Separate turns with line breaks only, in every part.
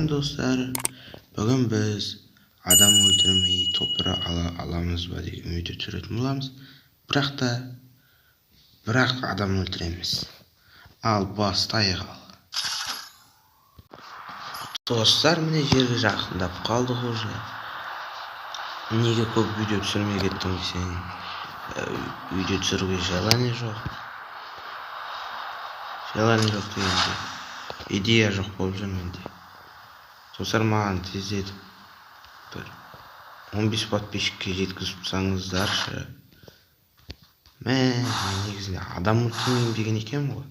dostlar. Bugün biz adam öldürmeyi toprağa alamız va degan video tushirib bo'lamiz. Biroq adam öldüremiz. Al bastayıq al. Dostlar, mine yerga yaqinlab qoldik уже. Nega ko'p video tushirmay ketdim desang, video tushirishga желание yo'q. Желание yo'q deganda ideya yo'q bo'lib menda. Dostlar, mani tez etib bir 15 подписчикка жеткізіп тұрсаңыздаршы. Мен негізінде адам өлтірмеймін деген екенмін ғой.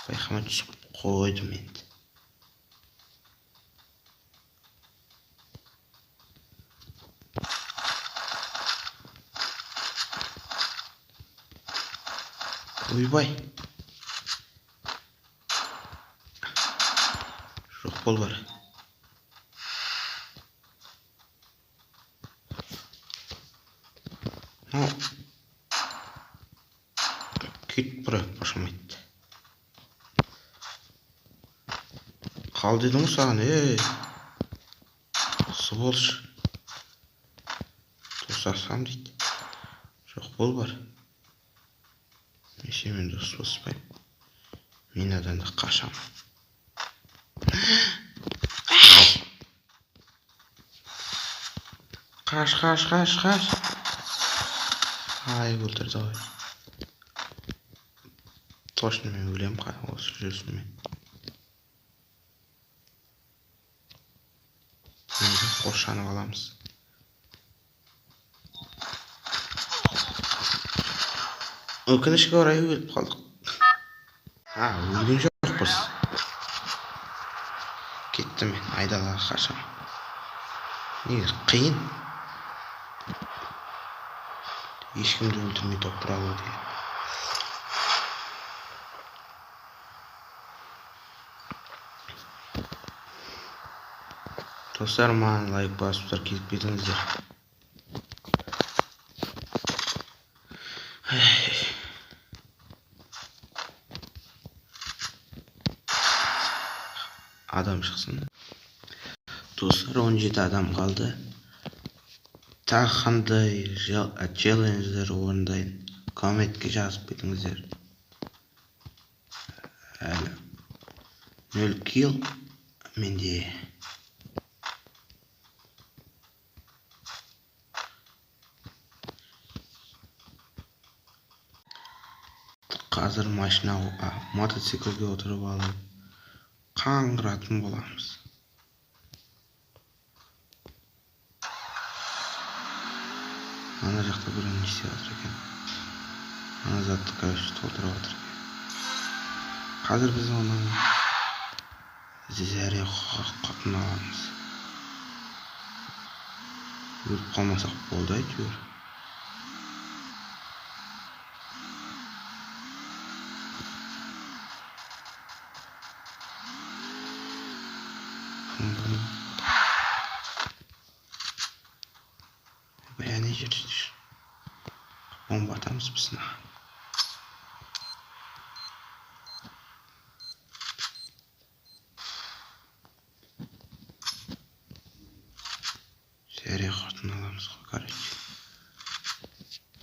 Байқамай түсіп қойдым енді. Ойбай. Жоқ бол бар. Кетіп бұрап башамайды. Қал дедім ғой саған, сволочь. Тосасам дейді. Жоқ бол бар. Мен сенімен дос болыспаймын. Мен адамды қашамын. Қаш. Ай, өлтірді ғой. Точно мен өлем осы жүрісіммен. Енді қоршанып аламыз. Өкінішке орай өліп қалдық. Өлген жоқпыз. Кеттім мен, айдалаға қашам. Негізі қиын. Ешкімді өлтірмей топтыра алу деген. Достар, маған лайк басыптар кетіп кетіңіздер. Адам шықсын. Достар, 17 адам қалды. Тағы қандай челлендждер орындайын. Комментке жазып кетіңіздер. Әлі 0 килл менде. Қазір мотоциклге отырып алып қаңғыратын боламыз. Ана жақта бір не істеп жатыр екен. Ана затты короче толтырып жатыр екен. Қазір біз оның зәре қатын аламыз. Өліп қалмасақ болды әйтеуір. Бәне жүрсіз. Бомба атамыз бізіне. Зәре қатын аламыз ғой, короче.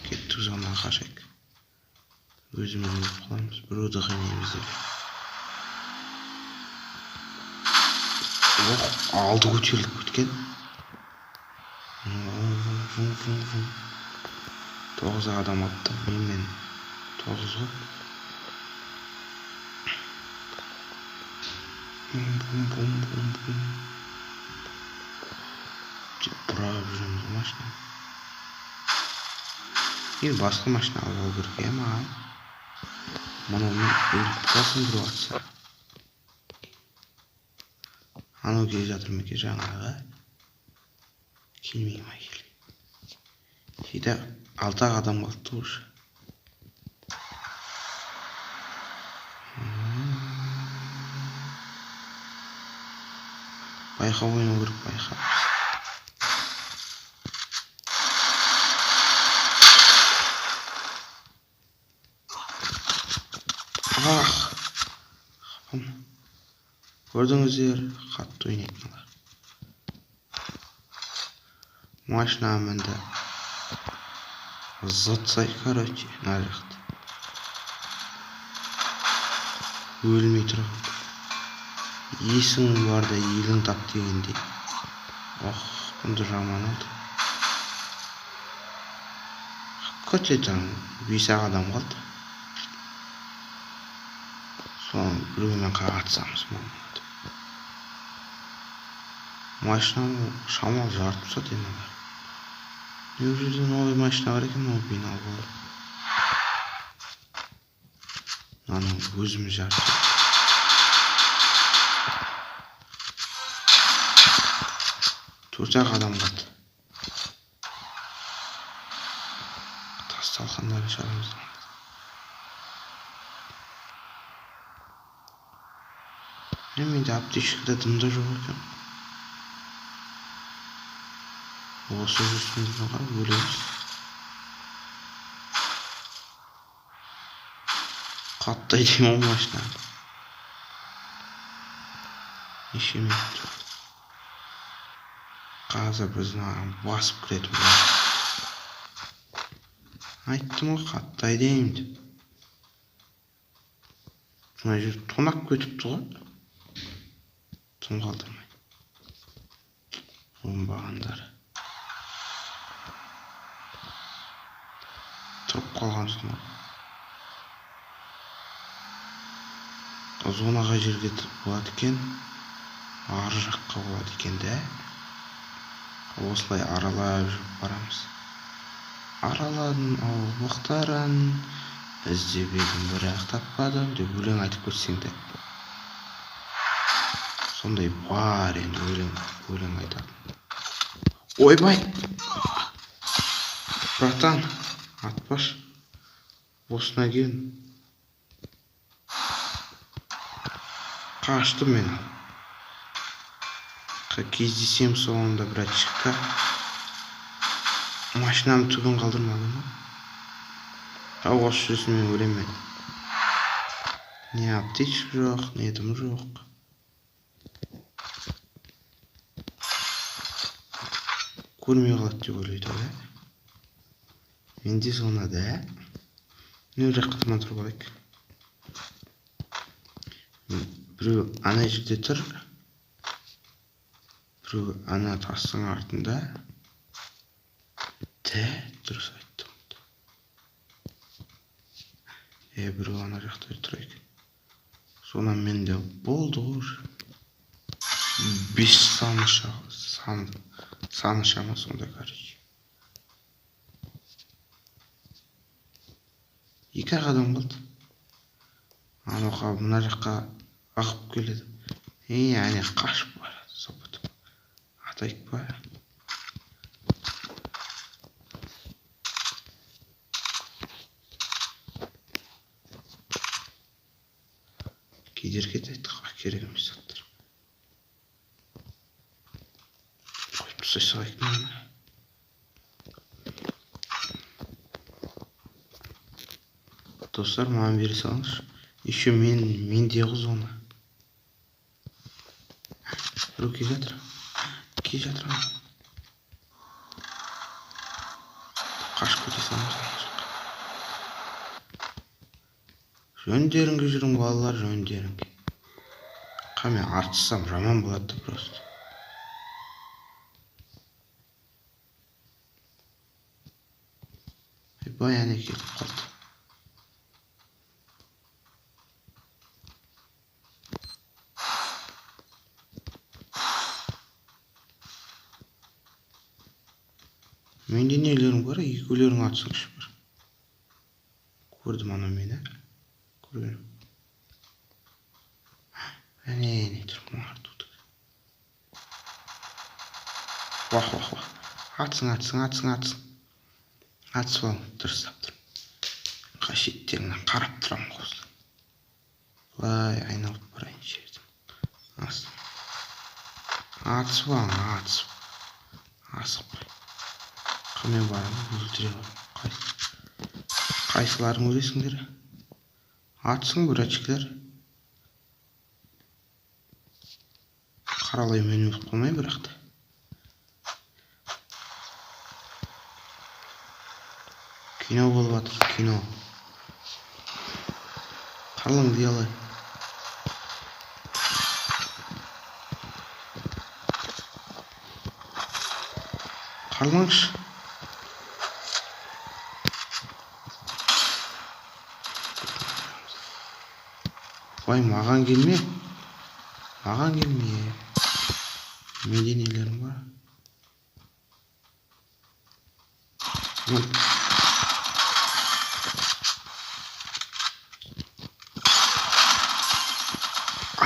Кеттік зонаға қашайық. Өзіміз өліп қаламыз. Біреуді қинаймыз деп. Алды көтеріліп кеткен. 9 адам атты. Мен 9 ғой. Бум. Бұрап жүрміз машина. Енді басқа машина алу керек ема. Мұны өліп қалсын біреу атса. Анау келе жатыр меке жаңағы. Келмей ма келе. Сөйтіп 6 адам қалды уже. Байқау ойнау керек, байқау. Көрдіңіздер, қатты ойнайтын олар. Машина мінді. Зытсай, короче, мына жақта. Өлмей тұрған. Есің барда елің тап дегендей. Ох, бұнды жаман oldu. Көтетін 5 адам қалды. Соны біреумен қатысамыз. Машинаны шамал жарып тұрса деймін. Не жерден олай машина бар екен, ол бинал болды. Мынаны өзіміз жарып тұрса. Төрт-ақ адам қалды. Тасталқандарын шығарамыз. Менде аптечкада дымда жоқ екен. Осы жүрсімізді қарап өлеміз. Қаттай деймін ол машина. Неше минут жоқ. Қазір біздің басып кіретін болады. Айттым ғой, қаттай деймін деп. Мына жер тонап кетіпті ғой. Тым қалдырмай. Оңбағандар. Тұрып қалған соң. Зонаға жерге болады екен. Ар жаққа болады екен де. Осылай аралап жүріп барамыз. Араладым ауылдықтарын, іздеп едім бірақ таппадым деп өлең айтып көрсең де. Сондай бар енді өлең айтады. Ойбай! Братан, атпаш. Осына кел. Қаштым мен. Кездесем соңында братчикка. Машинамды түгін қалдырмады ма? Осы жүрсін мен өлемен. Не аптечка жоқ, не дым жоқ. Көрмей қалады деп ойлайды ғой. Менде соны да. Не жаққа таман тұрып алайық. Біреу ана жерде тұр. Біреу ана тастың артында. Дұрыс айттым. Біреу ана жақта тұр екен. Сонан менде болды ғой. 5 саны шама сонда, короче. 2 адам қалды. Анаға мына жаққа ағып келеді. Әне қашып барады. Сопытып. Атайық па? Кедергі айтық керек емес заттар. Қойып тұрсай сағайық мені. Достар, маған бере салыңыз. Еще менде ғой зона. Біреу ке жатыр. Қашып кете салыңыз. Жөндеріңге жүрің балалар, жөндеріңге. Қаме артысам жаман болады просто. Баян кетіп қалды. Менде нелерің бар, екеулерің атсаңшы бар. Көрдім ана мені. Көргенім. Әне тұрып артуды. Вах. Атсың. Атсып ал, дұрыстап тұр. Қашеттеріңнен қарап тұрам қосы. Лай, айналып барайын жердім. Атсып ал, асықпай. Қымен барам, өлтіре бар. Қайсыларың өлесіңдер? Атсың, братчиклер. қаралай мен өтіп қалмай бірақта. Кино болып жатыр, кино. Қарлың диялай. Қарлаңшы. Вай, маған келме. Маған келме. Менде нелерім бар?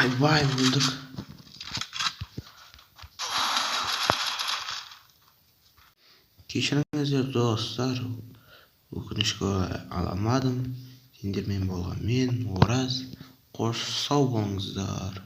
Айбай, өлдік. Кешіріңіздер достар, өкінішке орай аламадым. Сендермен болған мен, Ораз. Қош сау болыңыздар.